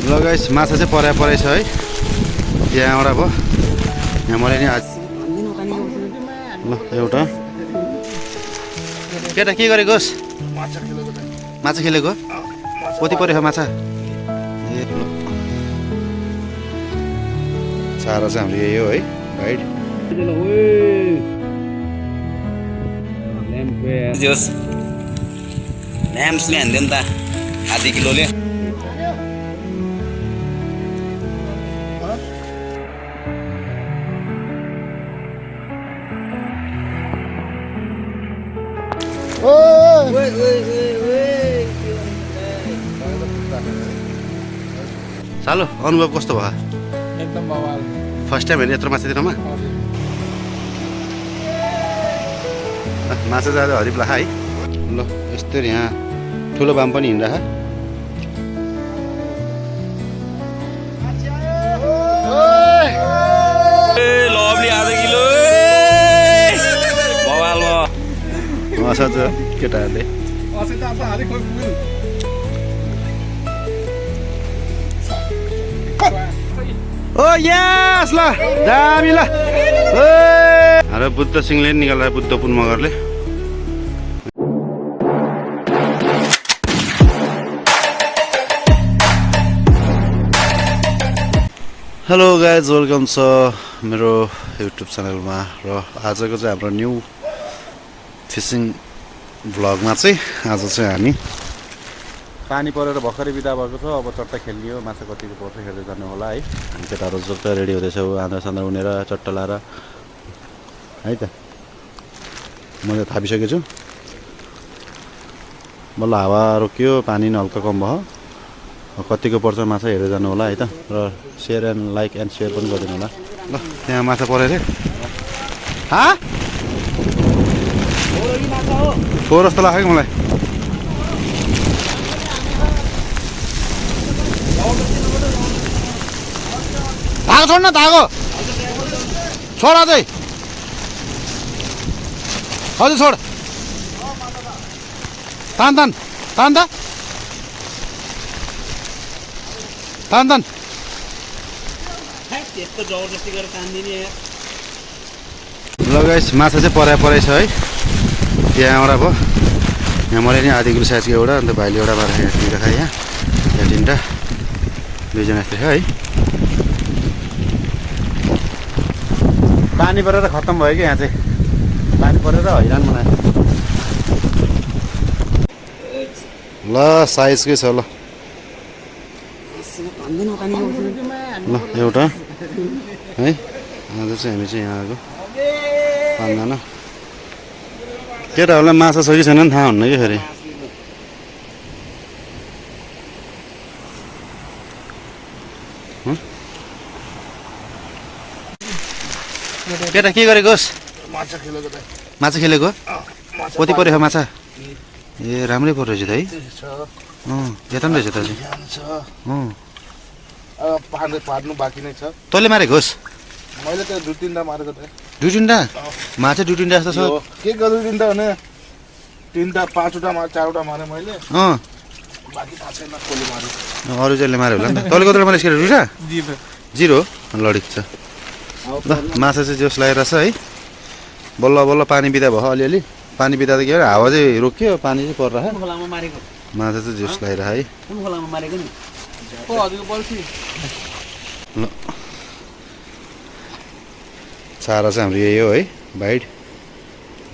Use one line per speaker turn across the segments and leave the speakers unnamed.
ल गाइस माछा चाहिँ परेछ है यहाँबाट भयो यहाँ मैले नि आज ल एउटा केटा के गरेको होस् माछा खेलेको कति पऱ्यो माछा ए ल चारा चाहिँ हाम्रो यही हो है भाइट
ल्याम्सले हान्दियो नि त आधी किलोले
सालो अनुभव कस्तो भयो
एकदम बवाल
फर्स्ट टाइम हेर्ने यत्रो माछा दिनमा माछा जाँदा हरिप लाखा है ल यस्तै यहाँ ठुलो बाम पनि हिँडिरह
लभली आधा किलो बवालमा
मसा छ केटाहरूले ओ यस ल दामी ल हाम्रो बुद्ध सिंहले नि निकाल्दा बुद्ध पुन मगरले हेलो गाइज वेलकम छ मेरो युट्युब च्यानलमा र आजको चाहिँ हाम्रो न्यू फिसिङ भ्लगमा चाहिँ आज चाहिँ हामी पानी परेर भर्खरै बिदा भएको छ अब चट्टा खेल्ने हो माछा कतिको पर्छ खेल्दै जानु होला है हामी केटाहरू जस्तो रेडी हुँदैछौँ आन्द्रा सान्द्रा उनेर चट्टा लाएर है त मैले थापिसकेको छु बल्ल हावा रोक्यो पानी नि हल्का कम भयो कतिको पर्छ माछा हेरेर जानु होला है त र share and like and share पनि गरिदिनु होला ल त्यहाँ माछा पऱ्यो अरे फोर जस्तो लाग्यो कि मलाई धागो छोड न धागो छोड अझै हजुर छोड तान तान तान त तान तान ल गाइस माछा चाहिँ परेछ है यहाँबाट भयो यहाँ मैले नि आधी किलो साइजको एउटा अन्त भाइले एउटा बाह्र तिनवटा खाएँ यहाँ तिनवटा दुईजना जस्तो थियो है पानी परेर खत्तम भयो कि यहाँ चाहिँ पानी परेर हैरान बनायो ल साइजकै छ ल ल एउटा है आज चाहिँ हामी चाहिँ यहाँ आएको पाँचजना केटाहरूलाई माछा छ कि छैन नि थाहा हुन्न कि फेरि केटा के गरेको होस् माछा खेलेको कति पऱ्यो माछा ए राम्रै पऱ्यो रहेछ त है यता पनि रहेछ त
पार्नु बाँकी नै छ
तैँले मारेको होस्
मैले त दुई तिनवटा मारेको त
दुई तिनवटा माछा दुई तिनवटा जस्तो छ
के गर्नु तिनवटा भने तिनवटा पाँचवटा चारवटा मारेँ मैले बाँकी थाहा छैन कसले मारेँ
अरू चाहिँले माऱ्यो होला नि त तैँले कतिवटा मारेको खेलेर दुईवटा जिरो लडिक छ ल माछा चाहिँ जोस लागेर छ है बल्ल बल्ल पानी बिदा भयो अलिअलि पानी बिदा त के भएर हावा चाहिँ रोक्यो पानी चाहिँ परिरह माछा चाहिँ जोस लागेर है ल चारा चाहिँ हाम्रो यही हो है भाइट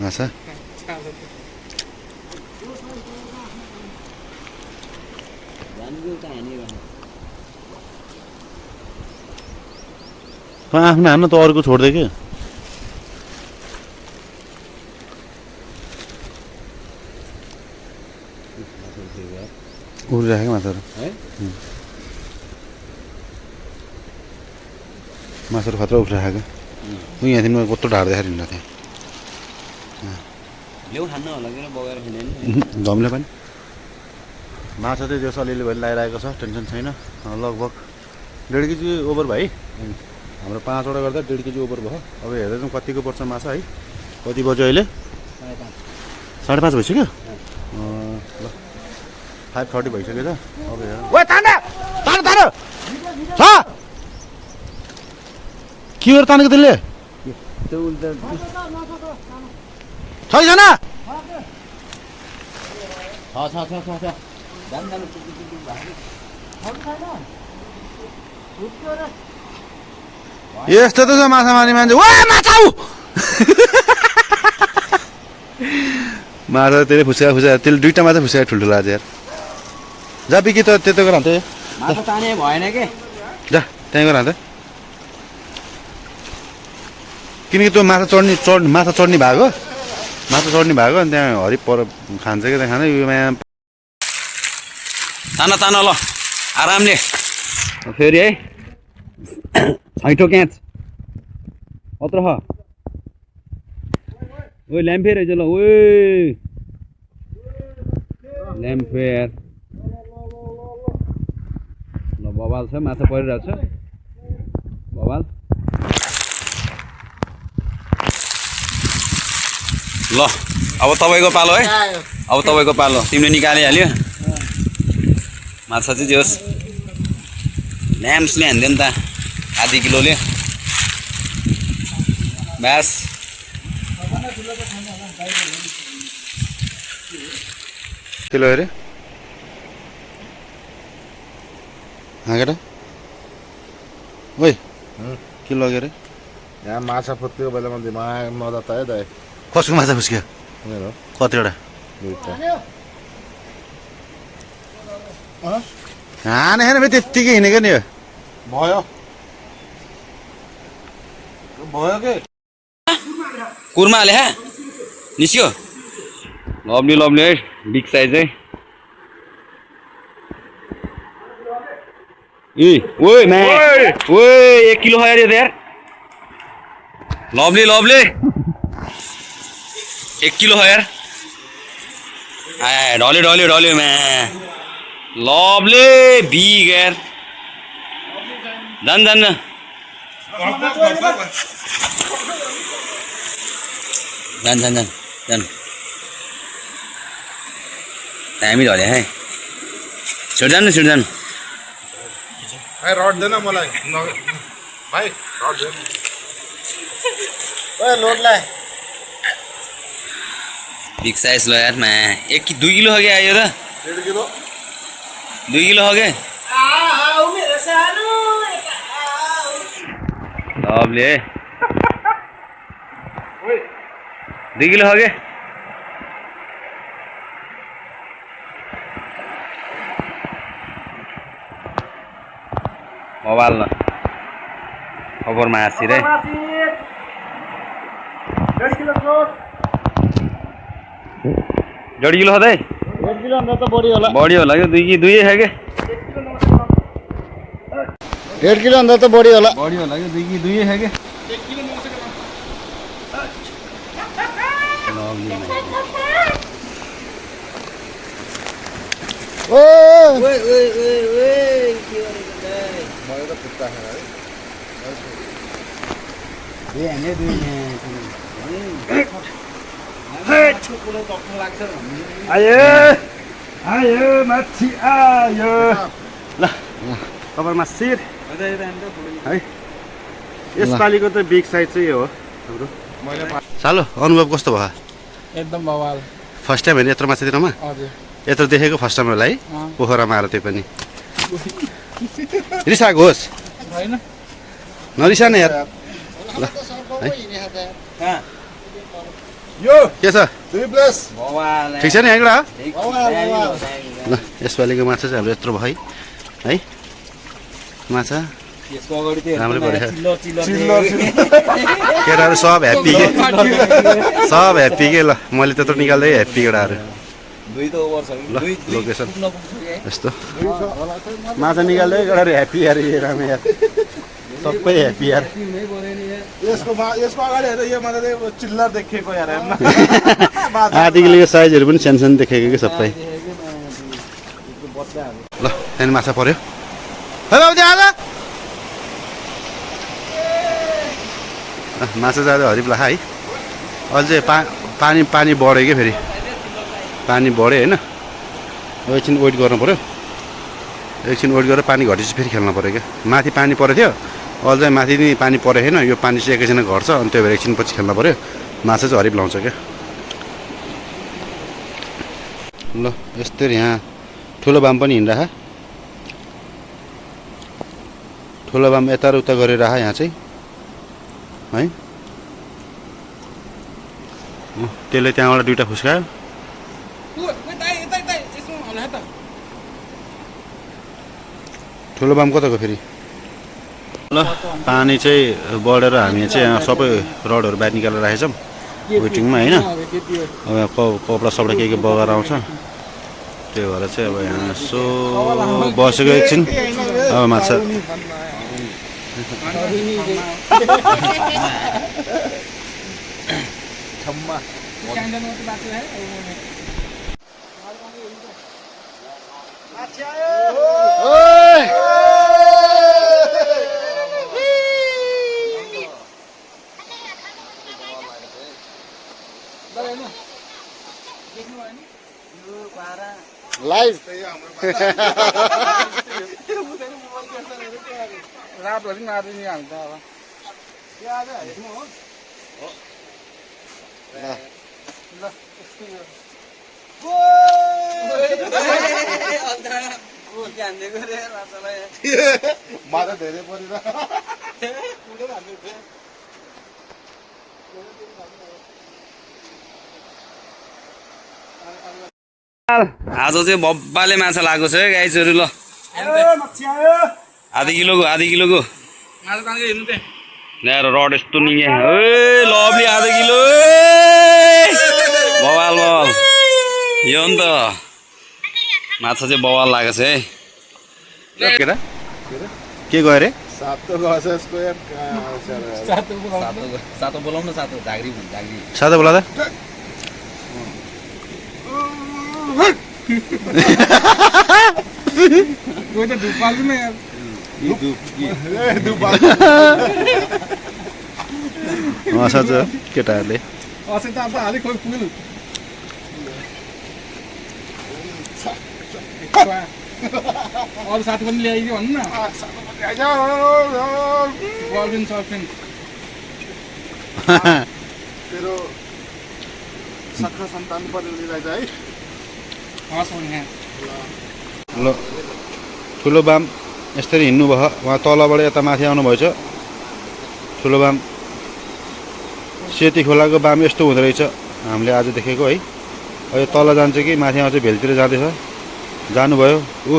माछा आफ्नो हान्नु त अरूको छोड्दै कि उडिराखेको माछाहरू माछाहरू खतरा उठिराखेको यहाँदेखि म कत्रो ढाड्दै हिँड्दा थिएँ धम्ले पनि माछा चाहिँ जस अलिअलि भए लगाइरहेको छ टेन्सन छैन लगभग 1.5 केजी ओभर भाइ हाम्रो 5वटा गर्दा 1.5 केजी ओभर भयो अब हेर्दा चाहिँ कतिको पर्छ माछा है कति बज्यो अहिले 5:30 भइसक्यो ल 5:30 भइसक्यो त अब हेर तान तान छ के गरेर तानेको त्यसले छैन यस्तो त छ माछा मार्ने मान्छे ओ माछा माछा त्यसले फुस्का त्यसले दुईटा माछा फुस्का ठुल्ठुलो आज यार जा बिकी त त्यस्तो गर त
माछा ताने भएन के
जा त्यहीँ गर त किनकि त्यो माछा चढ्ने भएको अनि त्यहाँ हरि पर खान्छ कि त्यहाँ खाँदै यो
तान तान ल आरामले फेरि है छैठो क्याच अत्र ओ ल्याम्फेयर रहेछ ल ओ ल्याम्फेयर ल बबाल छ माछा परिरहेको छ बबाल ल अब तपाईँको पालो है अब तपाईँको पालो तिमीले निकालिहाल्यो माछा चाहिँ जे होस् ल्याम्सले हान्दियो नि त आधी किलोले बास
किलो अरे हाँकेर ओइ के लग्यो अरे
यहाँ माछा फुत्केको बेलामा दिमाग मजा त है दाइ
कसको माछा फुस्क्यो
मेरो
कतिवटा
दुईटा
हाने खाने त्यत्तिकै हिँडेको नि
भयो भयो के
कुर्मा हाले हा निस्क्यो लभली लभली है बिग साइज है ए ओइ म्या ओइ 1 किलो हो यार ये तो यार लवली लवली 1 किलो हो यार आए डॉली डॉली डॉली मैं लवली बिग यार जान जान जान जान जान जान टाइम ही डॉली है छिट जान
भाइ रड देन मलाई भाइ रड दे ओए लोड ला
बिग साइज लो यार मैं 2 किलो हो गया ये तो
1.5 किलो
2 किलो हो गए लवली 2 किलो हो गए मोबाइल न खबर मासी रे
1.5 किलो क्लोज
1.5 किलो होदै
1 किलो अन्त त बढी होला
के 2 है के
1.5 किलो अन्त त बढी होला
के 2 है के
1 किलो ओए मैले त फुट्टा खाएर
आयो माछी आयो ल कपालमा शिर है यसपालिको त बिग साइज चाहिँ यो हो हाम्रो सालो अनुभव कस्तो भयो
एकदम बवाल
फर्स्ट टाइम होइन यत्रो माछा दिनमा
हजुर
यत्रो देखेको फर्स्ट टाइम होला है पोखरामा आएर त्यही पनि रिसाएको होस्
हैन
नरिसाने यार ल है
यो
के छ
3 प्लस
ठिक छ नि यहाँबाट
बवाल
ल यसपालिको माछा चाहिँ हाम्रो यत्रो भयो है माछा
यसको अगाडि चाहिँ
राम्रै पऱ्यो
चिल्लो
केटाहरू सब ह्याप्पी के सब ह्याप्पी के ल मैले त्यत्रो निकाल्दै ह्याप्पी केटाहरू
2 त ओभर छ
ल लोकेसन यस्तो माछा निकाल्दै केटाहरू ह्याप्पी यार राम्रो यार सबै ह्याप्पी यार
यसको अगाडि हेर यो माछा चाहिँ चिल्लर देखेको यार हेर्न
आधी किलोको साइजहरू पनि सानो सानो देखेको कि सबै ल त्यहाँदेखि माछा पऱ्यो हेलो त्यहाँ आएर माछा जाँदा हरिबला है अझै पानी बढ्यो कि फेरि पानी बढ्यो होइन एकछिन वेट गर्नु पऱ्यो एकछिन वेट गरेर पानी घटेपछि फेरि खेल्न पऱ्यो क्या माथि पानी परेको थियो अहिले चाहिँ माथि नि पानी परेको छैन यो पानी चाहिँ एकैछिन घट्छ अनि त्यो भएर एकछिन पछि खेल्न पऱ्यो माछा चाहिँ हरिप लाउँछ क्या ल यस्तै यहाँ ठुलो बाम पनि हिँडिरह ठुलो बाम यता र उता गरेर यहाँ चाहिँ है त्यसले त्यहाँबाट दुईवटा फुस्कायो ठुलो बाम कताको फेरि ल पानी चाहिँ बढेर हामी चाहिँ यहाँ सबै रडहरू बाहिर निकालेर राखेछौँ वेटिङमा होइन अब यहाँ कपडा सपडा के बगाएर आउँछ त्यो भएर चाहिँ अब यहाँ यसो बसेको एकछिन अब माछा लाइभ
रातभरि मारिदिने हाल्छ अब माछा धेरै परेर
आज चाहिँ बब्बाले माछा लागेको छ है गाइजहरू ल आधी किलोको ल्याएर रड यस्तो निगे ए लभली आधा किलो बवाल बवाल यो नि त माछा चाहिँ बवाल लागेको छ है
के गयो अरे
सातो बोलाउनु सातो झाग्री
सादा बोला त
कोही त धुप पाल्दैन यार
साँच्च केटाहरूले
अस्ति त अब हालेको खोइ पुल अरू साथी पनि ल्याइदियो भन्नु न गर्लफ्रेन्ड सर्लफ्रेन्ड तेरो सखा सन्तान परिरहेछ है हस् भने
ल ठुलो बाम यसरी हिँड्नु भयो उहाँ तलबाट यता माथि आउनुभएछ ठुलो बाम सेती खोलाको बाम यस्तो हुँदो रहेछ हामीले आज देखेको है यो तल जान्छ कि माथि आउँछ भेलतिर जाँदैछ जानुभयो ओ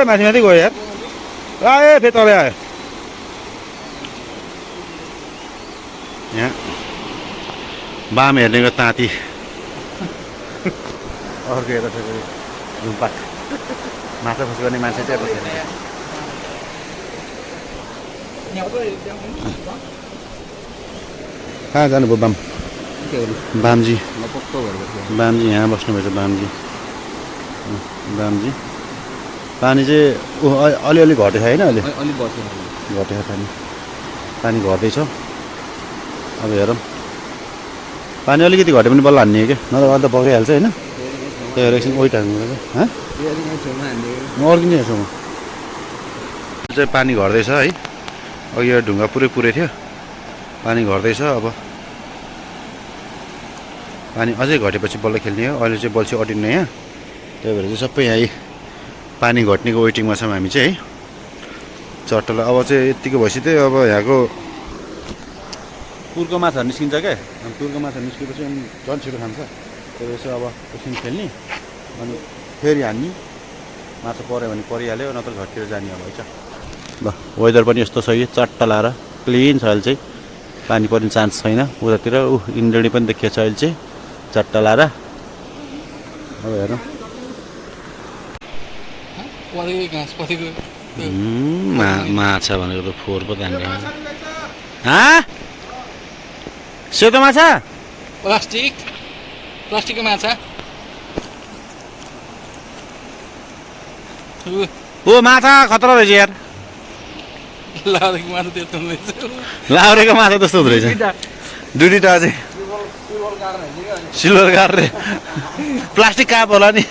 माथि माथि गयो यार आयो फेरि तलै आयो यहाँ बाम हेर्नेको ताती अर्को यता फेरि झुम्पाट माछा खुस गर्ने मान्छे चाहिँ बसेन कहाँ जानुभयो बाम बामजी यहाँ बस्नुभएछ बामजी पानी चाहिँ अलिअलि घटेको छ होइन अहिले घटेको पानी घट्दैछ अब हेरौँ पानी अलिकति घट्यो भने बल्ल हान्ने क्या नत्र अन्त बगिहाल्छ होइन त्यही भएर एकछिन ओइट हाल्नु अर्किने छेउमा चाहिँ पानी घट्दैछ है अघि यो ढुङ्गा पुरै थियो पानी घट्दैछ अब पानी अझै घटेपछि बल्ल खेल्ने हो अहिले चाहिँ बल्छी अटिन्न यहाँ त्यही भएर चाहिँ सबै यहाँ पानी घट्नेको वेटिङमा छौँ हामी चाहिँ है चट्टलाई अब चाहिँ यत्तिको भएपछि चाहिँ अब यहाँको पुर्को माछाहरू निस्किन्छ क्या पुर्को माछा निस्केपछि अनि झन् छिटो खान्छ त्यही भएर चाहिँ अब एकछिन खेल्ने अनि फेरि हान्ने माछा पऱ्यो भने परिहाल्यो नत्र घरतिर जाने अब है ल वेदर पनि यस्तो छ कि चट्टा लाएर क्लिन छ अहिले चाहिँ पानी पर्ने चान्स छैन उतातिर इन्द्रणी पनि देखिएको छ अहिले चाहिँ चट्टा लाएर अब हेरौँ माछा भनेको त फोहोर पो तान्छ सेतो माछा
प्लास्टिकको माछा
ओ माछा खतरा रहेछ यार लाउरेको माछा त्यस्तो हुँदो रहेछ दुईटा अझै सिल्भर गार रे प्लास्टिक काप होला नि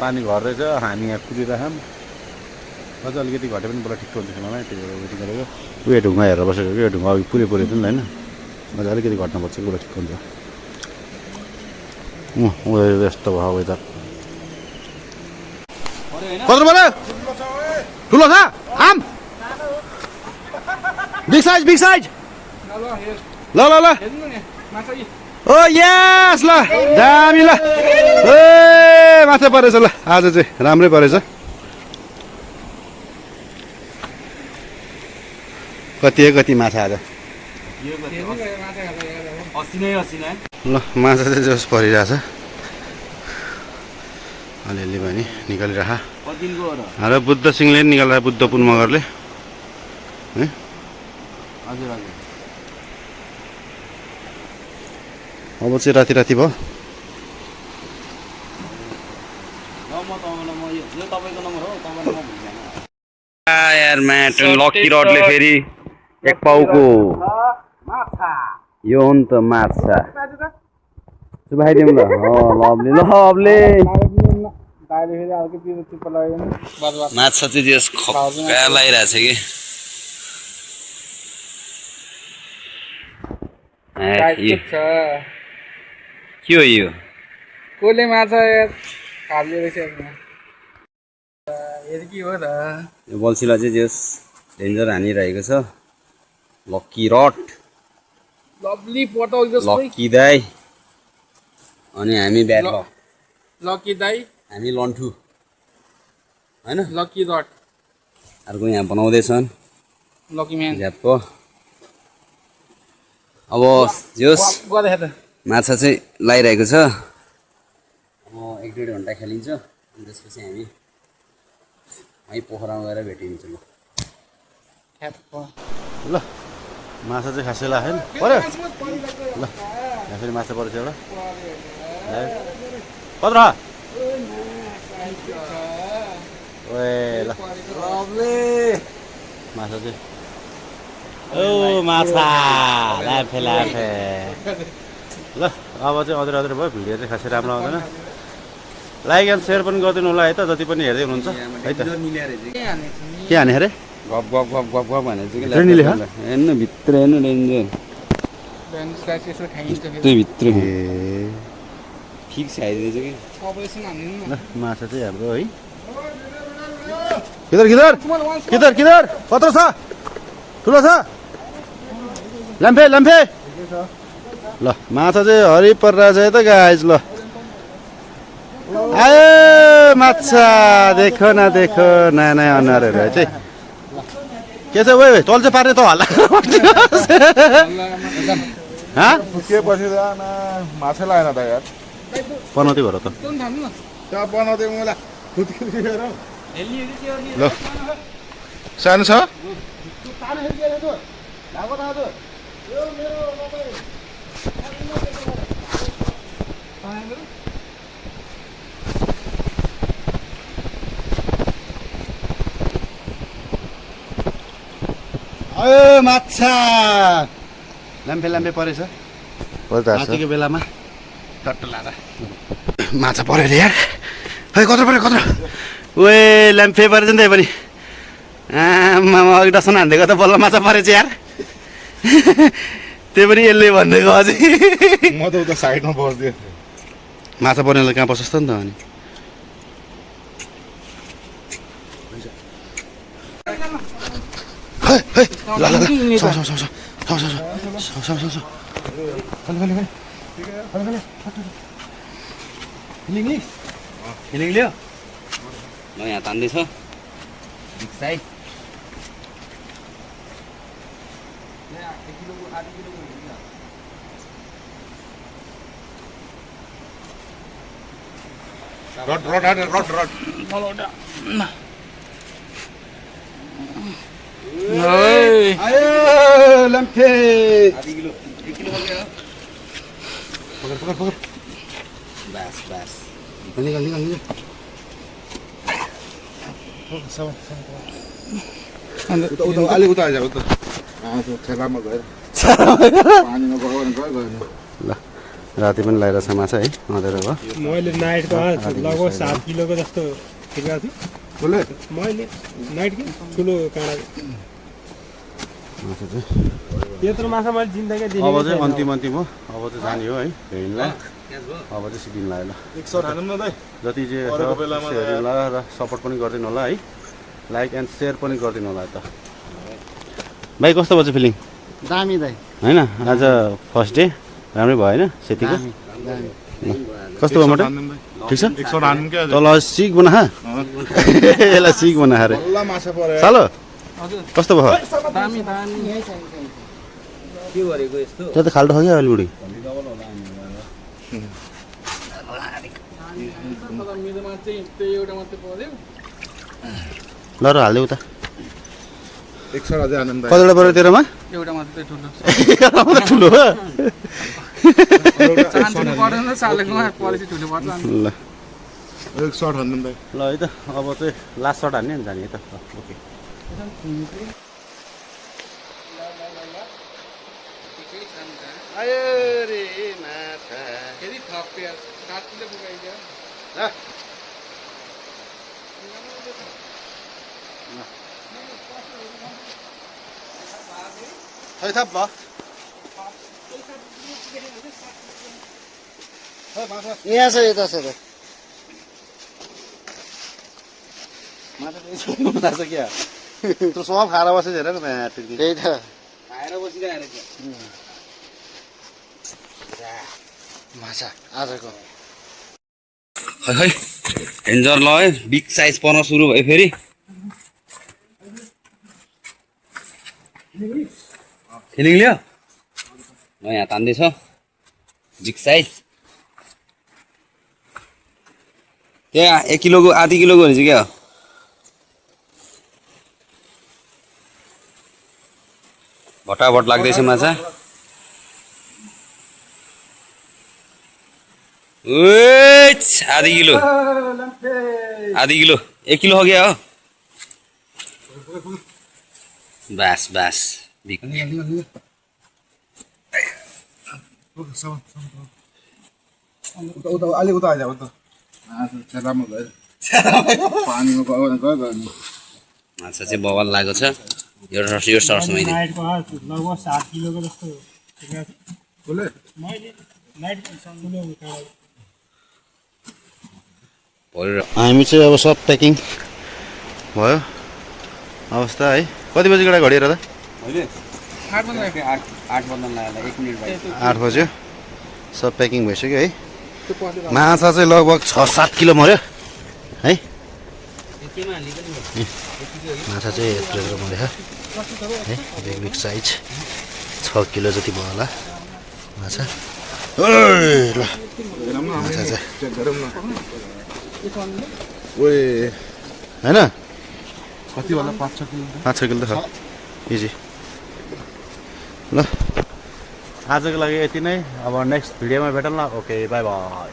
पानी घर रहेछ हामी यहाँ कुदिरहेछौँ अझ अलिकति घटे पनि बल्ल ठिक हुन्छ मलाई त्यही भएर वेटिङ गरेको उयो ढुङ्गा हेरेर बसेको कि यो ढुङ्गा अघि पुरै थियो नि त होइन अझ अलिकति घट्नुपर्छ कि बल्ल ठिक हुन्छ यस्तो भयो वेदर कत्रो पऱ्यो ठुलो छ आम बिग साइज ल ल ल ओ यस ल दामी ल ए माछा परेछ ल आज चाहिँ राम्रै परेछ कति माछा आज ल माछा चाहिँ जस परिरहेछ अलिअलि पनि निकालिरह र बुद्ध सिंहले निकालेर बुद्ध पुन मगरले है अब चाहिँ राति भयो यार म्याट लकी रडले फेरि एक पाउको यो हो नि त माछा चुबाइदिउँ ल लभले माछा चाहिँ जस खक्का लागिरहेछ कि के हो यो
कसले माछा हालिरहेछ के हो त
यो बल्छीलाई चाहिँ जस डेन्जर हानिरहेको छ लक्की रड
लभली पटल जस्तो
लक्की दाई अनि हामी ब्याट
लकी दाई
हामी लन्ठु हैन
लकी रड
अर्को यहाँ बनाउँदैछन्
लकी म्यान
झ्यापको अब जोस
गरे त
माछा चाहिँ लागिरहेको छ अब 1-1.5 घन्टा खेलिन्छ अनि त्यसपछि हामी है पोखरामा गएर भेटिन्छ
ल माछा चाहिँ खासै लाग्यो नि पर्यो ल यहाँ फेरि माछा परेछ एउटा कत्रो ओए ल माछा चाहिँ ओ माछा लाफे ल अब चाहिँ अदर भयो भिडियो चाहिँ खासै राम्रो आउँदैन लाइक एन्ड सेयर पनि गरिदिनु होला है त जति पनि हेर्दै हुनुहुन्छ है त के हाने अरे
गफ गफ गफ गफ गफ भनेर चाहिँ
रेनीले
हेर्नु भित्र हेर्नु डेन्जर भित्र
ए
ठिक छ आइदिएछ कि
ल माछा चाहिँ हाम्रो है किधर कत्रो छ ठुलो छ लम्फे ल माछा चाहिँ हरि परिरहेछ है त गाइज ल आयो माछा देख न नयाँ अनुहारहरू है चाहिँ के छ ओए तल चाहिँ पार्ने त हल्ला
के पछि माछा लागेन त यार
पनौती भएर त
बनाउँदै मलाई ल सानो छ
आयो माछा लाम्फे परेछ रातिको बेलामा टट्ट लाँदा माछा पऱ्यो अरे यार खै कत्रो पऱ्यो ओए लाम्फे परेछ नि त्यही पनि आमा अघि डसन हानिदिएको त बल्ल माछा परेछ यार त्यही पनि यसले भनिदिएको अझै
म त उता साइडमा बस्दिएँ
माछा पर्नेलाई कहाँ बस्छ नि त अनि ल
फिलिङ लियो ल यहाँ तान्दैछ बिग साइज
रड
आयो लम्फे
आधी किलो 1 किलो हो गया
पकड
बस
निकाल
उता अलिक उता आइज उता ठेलामा गएर पानीमा गयो भने गयो
ल राति पनि लगाइरहेछ माछा है अँधेरो भयो
मैले नाइटको लगभग 7 किलोको जस्तो खिचेको छु मैले नाइटको ठुलो काँडा
माछा चाहिँ
त्यत्रो माछा मैले जिन्दगी
अब चाहिँ अन्तिम हो अब चाहिँ जाने हो है भेन्डलाई अब चाहिँ सिकिन लाग्यो ल
100 हानौँ न दाइ
जति चाहिँ
अरूको बेलामा
हेरिदिनु होला र सपोर्ट पनि गरिदिनु होला है लाइक एन्ड सेयर पनि गरिदिनु होला त भाइ कस्तो भयो फिलिङ
दामी दाइ
होइन आज फर्स्ट डे राम्रै भयो होइन सेतीको कस्तो भयो मोटो ठिक छ
100 हानौँ क्या
तल सिक बना यसलाई सिक बना अरे
बल्ल माछा पर्यो
सालो कस्तो भयो
दामी दामी
के गरेको यस्तो
त्यो त खाल्टो हो क्या अलि बुढी
मेरोमा चाहिँ त्यो एउटा मात्रै पर्यो
ल र हालिदेऊ त
100 अझै हानौँ दाइ
कतिवटा पऱ्यो तेरोमा
एउटा मात्रै ठुलो
ठुलो हो
चान्चुनु पर्दैन सालेकोमा परेपछि ठुलो पर्छ
ल
100 हानौँ दाइ
ल है त अब चाहिँ लास्ट सर्ट हान्ने नि जाने है त ओके आयो रे माछा
फेरि थप्यो 7 किलो पुगाइदियो
खै थप ल
यहाँ छ यता छ त
माछा त क्या त्यो सब खाएर बसेछ हेर न त्यहाँ
त्यही त
खाएर बसिरहेको रहेछ
माछा आजको
खै खै डेन्जर ल है बिग साइज पर्न सुरु भयो फेरि फिलिङ लियो म यहाँ तान्दैछ बिग साइज त्यहाँ 1 किलोको आधी किलोको रहेछ क्या भटाभट लाग्दैछ माछा आधी किलो 1 किलो हो गया हो बस बस
अलि उता आइज उता राम्रो भयो पानीमा गयो
माछा चाहिँ बवाल लागेको छ यो सर्छ मैले
नाइटको लगभग 7 किलोको जस्तो खिचेको छु मैले नाइटको ठुलो काँडा
भइरहेको
हामी चाहिँ अब सब प्याकिङ भयो अवस्था है कति बजी गएर घडी हेर त
मैले 8 बज्न लाग्यो 1 मिनेट भयो
8 बज्यो सब प्याकिङ भइसक्यो है माछा चाहिँ लगभग 6-7 किलो मऱ्यो है माछा चाहिँ यत्रो मऱ्यो है बिग साइज 6 किलो जति भयो होला माछा ल माछा चाहिँ
चेक गरौँ न ओए
होइन
कति होला 5-6 किलो
5-6 किलो त छ इजी ल आजको लागि यति नै अब नेक्स्ट भिडियोमा भेटौँ ल ओके बाई बाई